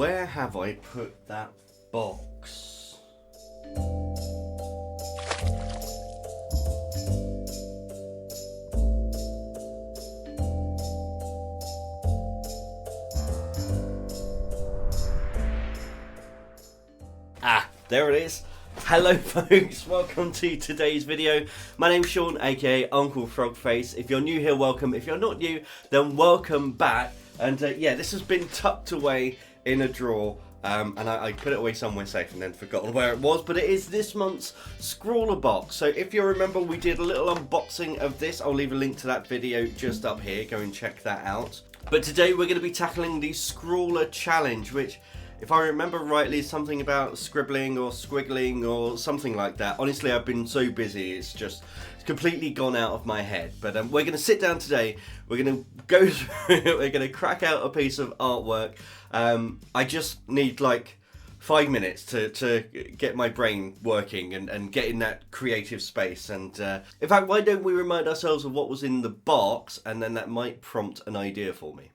where have I put that box? There it is. Hello folks, welcome to today's video. My name's Sean, aka Uncle Frogface. If you're new here, welcome. If you're not new, then welcome back. And yeah, this has been tucked away in a drawer. And I put it away somewhere safe and then forgotten where it was. But it is this month's Scrawler box. So if you remember, we did a little unboxing of this. I'll leave a link to that video just up here. Go and check that out. But today we're going to be tackling the Scrawler Challenge, which, if I remember rightly, something about scribbling or squiggling or something like that. Honestly, I've been so busy, it's completely gone out of my head. But we're going to sit down today, we're going to go through it, we're going to crack out a piece of artwork. I just need like 5 minutes to get my brain working and get in that creative space. And in fact, why don't we remind ourselves of what was in the box, and then that might prompt an idea for me.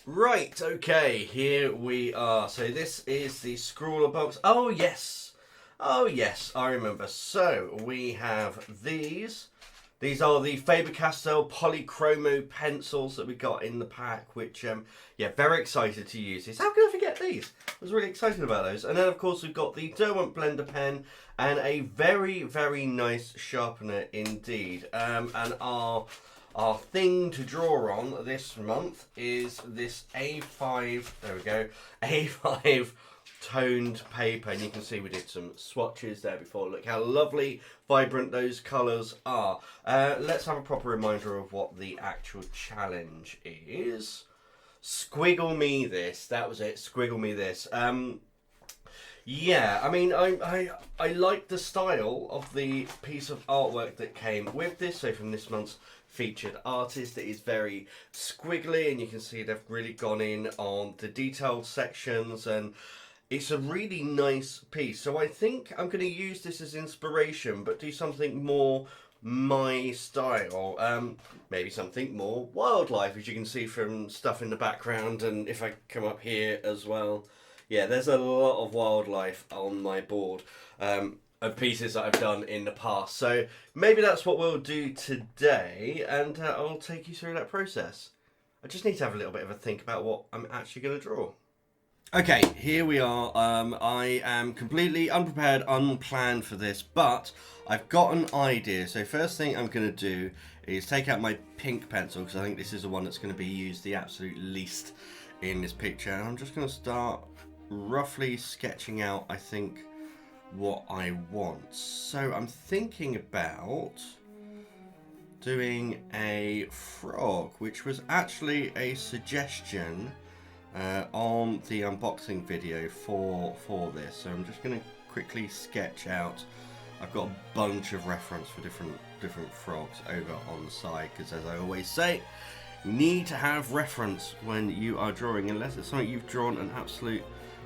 Right, okay, here we are. So this is the Scrawler box. Oh yes, I remember. So we have these. These are the Faber-Castell Polychromo pencils that we got in the pack, which, yeah, very excited to use these. How could I forget these? I was really excited about those. And then, of course, we've got the Derwent Blender pen and a very, very nice sharpener indeed. And our thing to draw on this month is this A5, there we go, A5 toned paper. And you can see we did some swatches there before. Look how lovely, vibrant those colours are. Let's have a proper reminder of what the actual challenge is. Squiggle me this, that was it, squiggle me this. Yeah, I mean, I like the style of the piece of artwork that came with this. So from this month's featured artist, it is very squiggly, and you can see they've really gone in on the detailed sections, and it's a really nice piece. So I think I'm going to use this as inspiration, but do something more my style. Maybe something more wildlife, as you can see from stuff in the background, and if I come up here as well. Yeah, there's a lot of wildlife on my board of pieces that I've done in the past. So maybe that's what we'll do today, and I'll take you through that process. I just need to have a little bit of a think about what I'm actually going to draw. Okay, here we are. I am completely unprepared, unplanned for this, but I've got an idea. So first thing I'm going to do is take out my pink pencil, because I think this is the one that's going to be used the absolute least in this picture. And I'm just going to start roughly sketching out, I think, what I want. So I'm thinking about doing a frog, which was actually a suggestion on the unboxing video for this. So I'm just going to quickly sketch out. I've got a bunch of reference for different frogs over on the side, because as I always say, you need to have reference when you are drawing, unless it's something you've drawn an absolute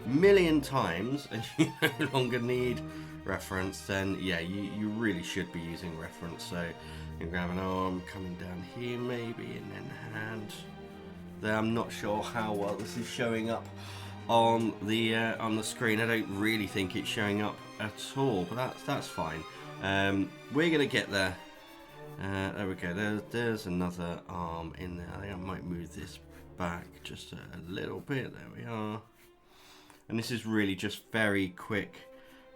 million times and you no longer need reference. Then yeah, you really should be using reference. So you grab an arm coming down here maybe, and then hand there. I'm not sure how well this is showing up on the screen. I don't really think it's showing up at all, but that's fine. We're gonna get there. There we go. There's another arm in there. I think I might move this back just a little bit. There we are. And this is really just very quick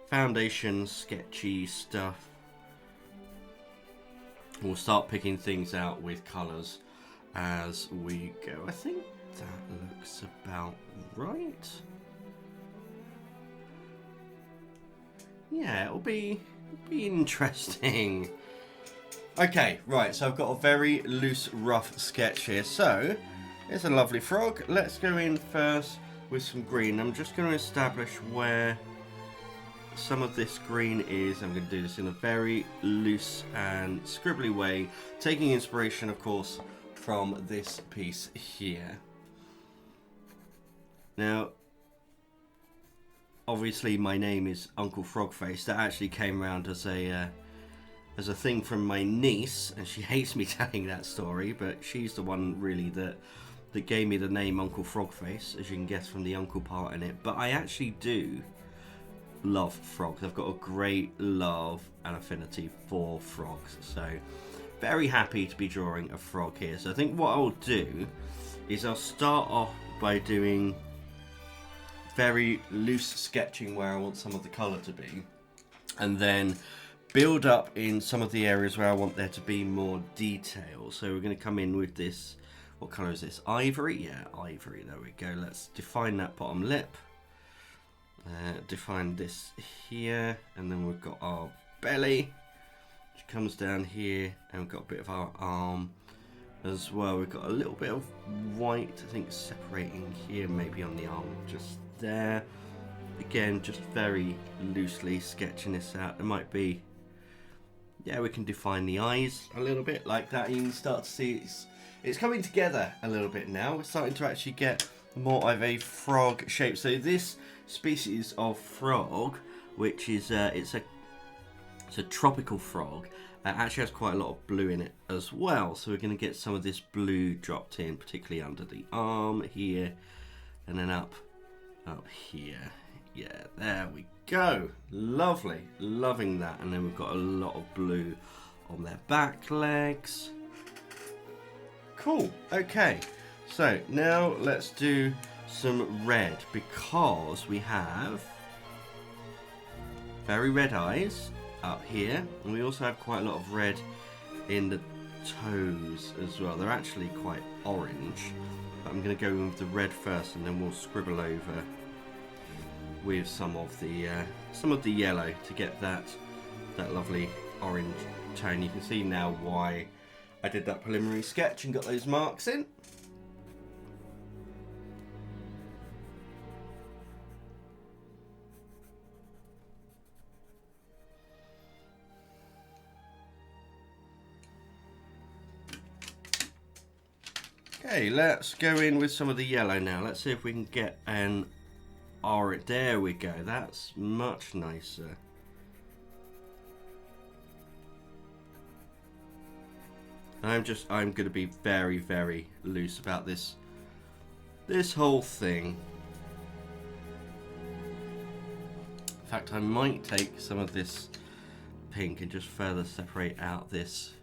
foundation sketchy stuff. We'll start picking things out with colours as we go. I think that looks about right. Yeah, it'll be interesting. Okay, right, so I've got a very loose, rough sketch here. So, it's a lovely frog. Let's go in first with some green. I'm just going to establish where some of this green is. I'm going to do this in a very loose and scribbly way, taking inspiration, of course, from this piece here. Now, obviously my name is Uncle Frogface. That actually came around as a thing from my niece, and she hates me telling that story, but she's the one really that that gave me the name Uncle Frogface, as you can guess from the uncle part in it. But I actually do love frogs. I've got a great love and affinity for frogs, so very happy to be drawing a frog here. So I think what I'll do is I'll start off by doing very loose sketching where I want some of the colour to be, and then build up in some of the areas where I want there to be more detail. So we're going to come in with this, what colour is this? Ivory? Yeah, ivory, there we go. Let's define that bottom lip. Define this here, and then we've got our belly, which comes down here, and we've got a bit of our arm as well. We've got a little bit of white, I think, separating here, maybe on the arm, just there. Again, just very loosely sketching this out. There might be, yeah, we can define the eyes a little bit like that. You can start to see it's coming together a little bit now. We're starting to actually get more of a frog shape. So this species of frog, which is it's a tropical frog, actually has quite a lot of blue in it as well. So we're going to get some of this blue dropped in, particularly under the arm here, and then up here. Yeah, there we go. Lovely, loving that. And then we've got a lot of blue on their back legs. Cool. Okay, so now let's do some red, because we have very red eyes up here, and we also have quite a lot of red in the toes as well. They're actually quite orange, but I'm going to go in with the red first, and then we'll scribble over with some of the yellow to get that lovely orange tone. You can see now why I did that preliminary sketch and got those marks in. Okay, let's go in with some of the yellow now. Let's see if we can get an orange. There we go. That's much nicer. I'm going to be very, very loose about this whole thing. In fact, I might take some of this pink and just further separate out this.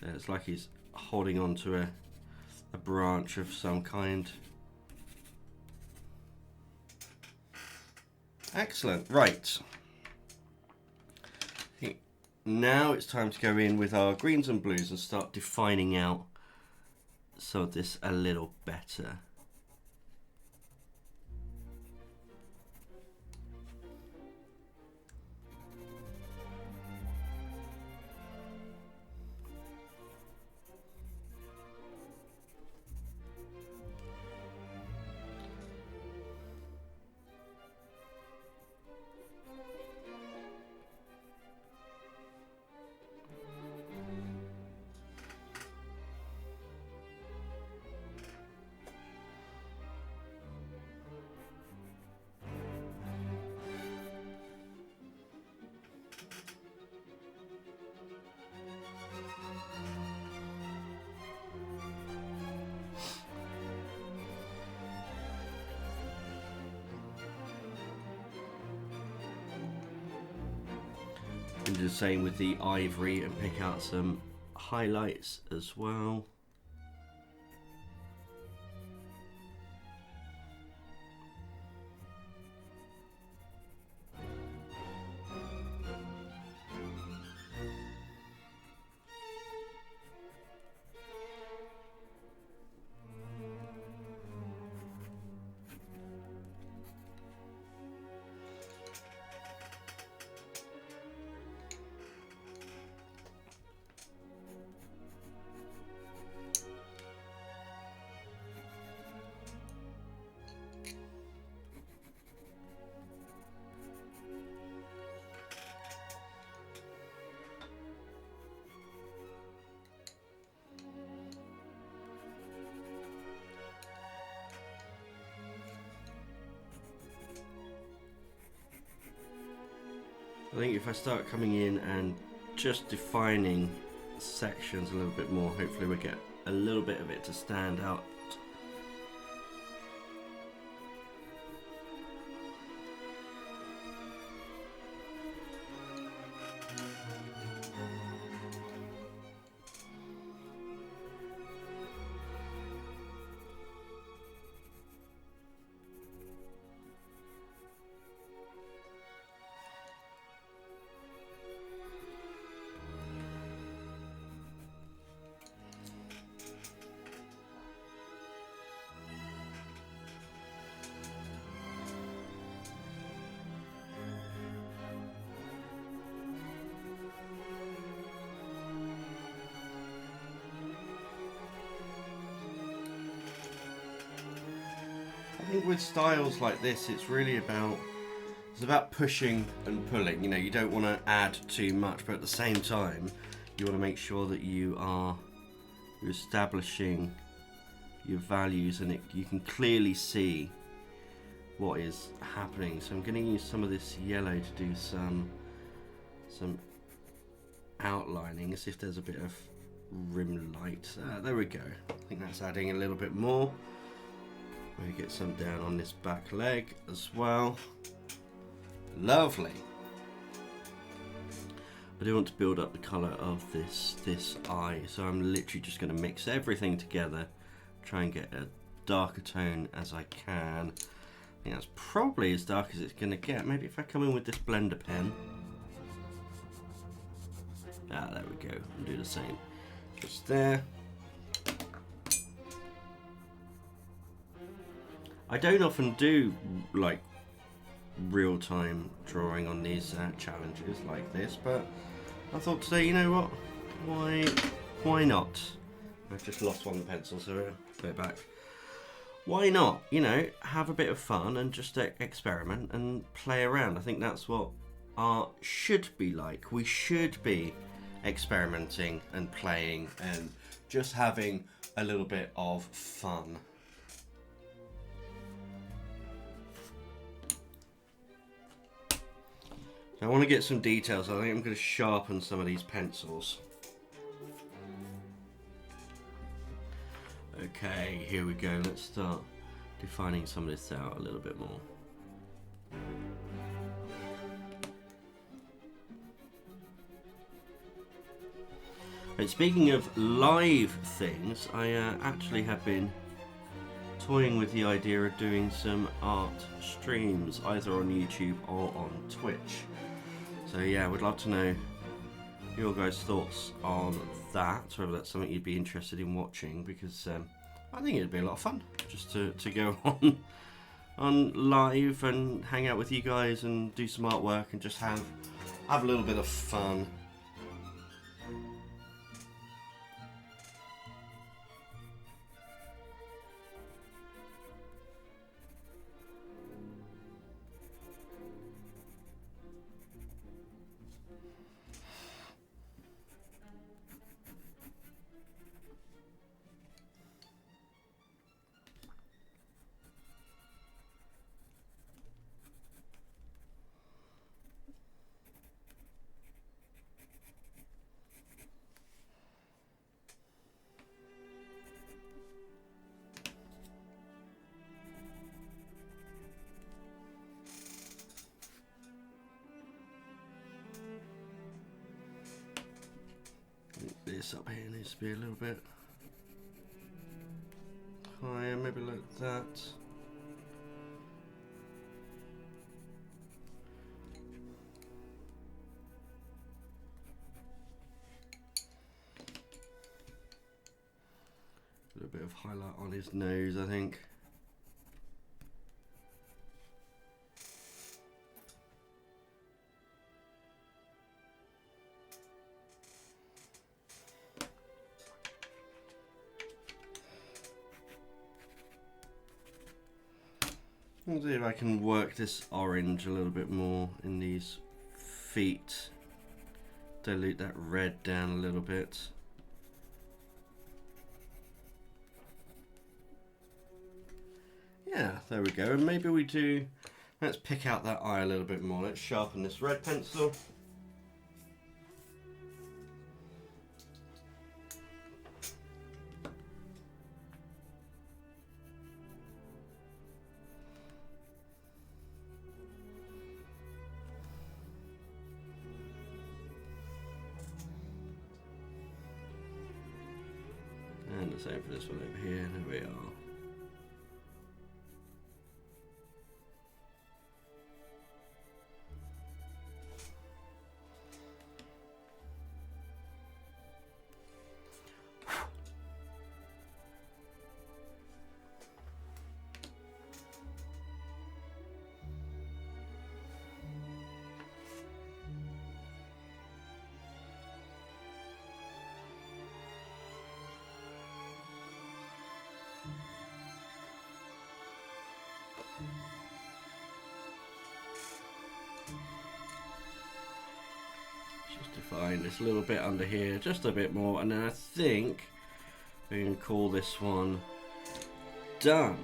It's like he's holding on to a branch of some kind. Excellent. Right. Now it's time to go in with our greens and blues and start defining out some of this a little better. And do the same with the ivory and pick out some highlights as well. I think if I start coming in and just defining sections a little bit more, hopefully we'll get a little bit of it to stand out think with styles like this, it's really about pushing and pulling. You know, you don't want to add too much, but at the same time, you want to make sure that you're establishing your values, and you can clearly see what is happening. So I'm going to use some of this yellow to do some outlining, as if there's a bit of rim light. There we go. I think that's adding a little bit more. Maybe get some down on this back leg as well. Lovely. I do want to build up the colour of this eye, so I'm literally just going to mix everything together, try and get a darker tone as I can. I think that's probably as dark as it's going to get. Maybe if I come in with this blender pen. There we go. And do the same. Just there. I don't often do like real-time drawing on these challenges like this, but I thought today, you know what? Why not? I've just lost one pencil, so I'll put it back. Why not? You know, have a bit of fun and just experiment and play around. I think that's what art should be like. We should be experimenting and playing and just having a little bit of fun. So I want to get some details. I think I'm going to sharpen some of these pencils. Okay, here we go. Let's start defining some of this out a little bit more. And speaking of live things, I actually have been toying with the idea of doing some art streams, either on YouTube or on Twitch. So yeah, I would love to know your guys' thoughts on that, whether that's something you'd be interested in watching, because I think it'd be a lot of fun just to go on live and hang out with you guys and do some artwork and just have a little bit of fun. This up here needs to be a little bit higher, maybe like that. A little bit of highlight on his nose, I think. Let's see if I can work this orange a little bit more in these feet. Dilute that red down a little bit. Yeah, there we go. And maybe we do, let's pick out that eye a little bit more. Let's sharpen this red pencil. And the same for this one over here. There we are. Just define this little bit under here, just a bit more, and then I think we can call this one done.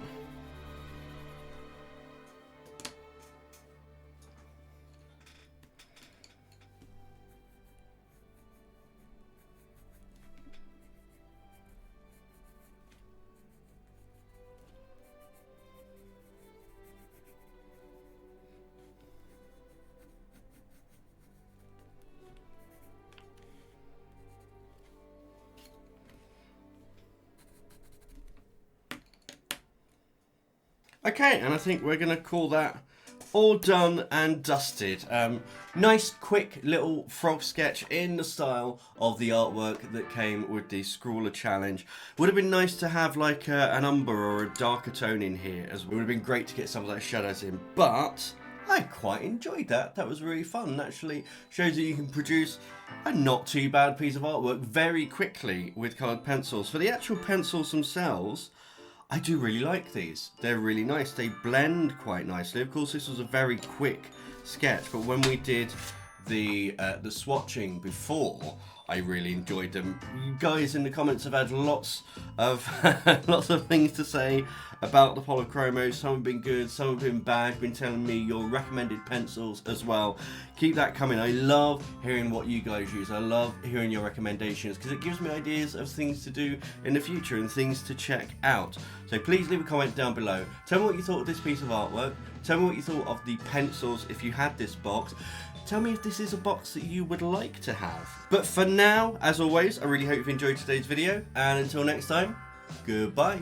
Okay, and I think we're going to call that all done and dusted. Nice, quick little frog sketch in the style of the artwork that came with the Scrawler Challenge. Would have been nice to have like an umber or a darker tone in here, as it would have been great to get some of those shadows in, but I quite enjoyed that. That was really fun. Actually shows that you can produce a not too bad piece of artwork very quickly with coloured pencils. For the actual pencils themselves, I do really like these. They're really nice. They blend quite nicely. Of course, this was a very quick sketch, but when we did the swatching before, I really enjoyed them. You guys in the comments have had lots of lots of things to say about the Polychromos. Some have been good, some have been bad. Been telling me your recommended pencils as well. Keep that coming. I love hearing what you guys use. I love hearing your recommendations because it gives me ideas of things to do in the future and things to check out. So please leave a comment down below. Tell me what you thought of this piece of artwork. Tell me what you thought of the pencils if you had this box. Tell me if this is a box that you would like to have. But for now, as always, I really hope you've enjoyed today's video. And until next time, goodbye.